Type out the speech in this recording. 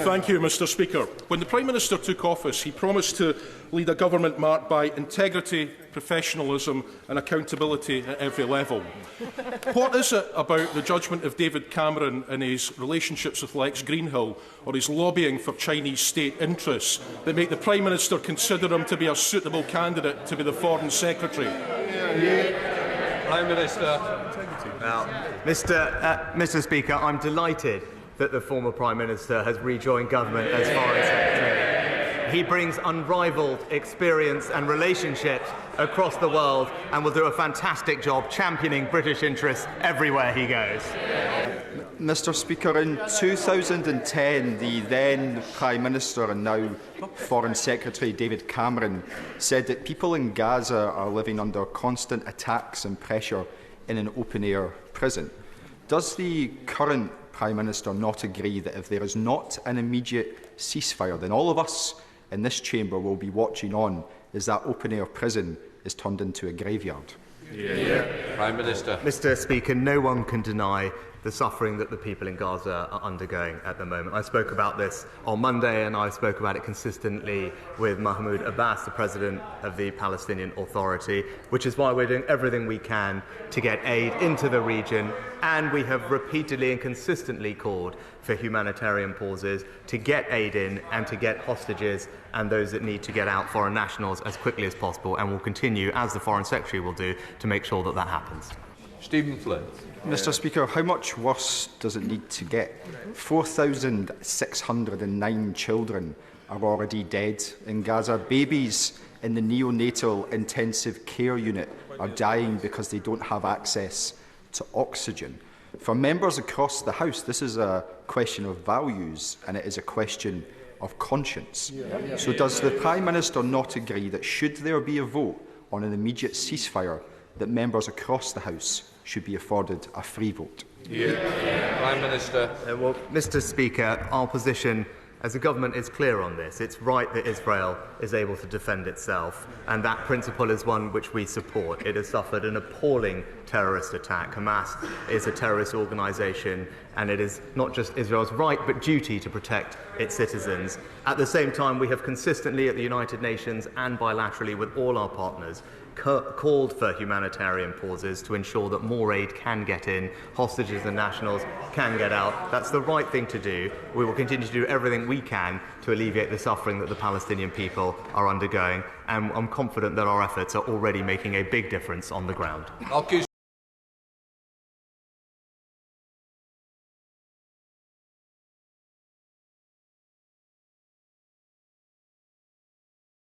Thank you, Mr Speaker. When the Prime Minister took office, he promised to lead a government marked by integrity, professionalism and accountability at every level. What is it about the judgment of David Cameron and his relationships with Lex Greensill, or his lobbying for Chinese state interests, that make the Prime Minister consider him to be a suitable candidate to be the Foreign Secretary? Prime Minister. Well, Mr Speaker, I'm delighted that the former Prime Minister has rejoined government as Foreign Secretary. He brings unrivalled experience and relationships across the world and will do a fantastic job championing British interests everywhere he goes. Mr Speaker, in 2010, the then Prime Minister and now Foreign Secretary David Cameron said that people in Gaza are living under constant attacks and pressure in an open-air prison. Does the current Prime Minister not agree that if there is not an immediate ceasefire, then all of us in this chamber will be watching on as that open-air prison is turned into a graveyard? Prime Minister. Mr Speaker, no one can deny the suffering that the people in Gaza are undergoing at the moment. I spoke about this on Monday, and I spoke about it consistently with Mahmoud Abbas, the President of the Palestinian Authority, which is why we're doing everything we can to get aid into the region, and we have repeatedly and consistently called for humanitarian pauses to get aid in and to get hostages and those that need to get out, foreign nationals, as quickly as possible, and will continue, as the Foreign Secretary will do, to make sure that that happens. Stephen Flynn. Mr Speaker, how much worse does it need to get? 4,609 children are already dead in Gaza. Babies in the neonatal intensive care unit are dying because they don't have access to oxygen. For members across the House, this is a question of values and it is a question of conscience. So does the Prime Minister not agree that should there be a vote on an immediate ceasefire, that members across the House should be afforded a free vote? Prime Minister. Well, Mr Speaker, our position as a government is clear on this. It's right that Israel is able to defend itself, and that principle is one which we support. It has suffered an appalling terrorist attack. Hamas is a terrorist organisation, and it is not just Israel's right but duty to protect its citizens. At the same time, we have consistently at the United Nations and bilaterally with all our partners called for humanitarian pauses to ensure that more aid can get in, hostages and nationals can get out. That's the right thing to do. We will continue to do everything we can to alleviate the suffering that the Palestinian people are undergoing, and I'm confident that our efforts are already making a big difference on the ground.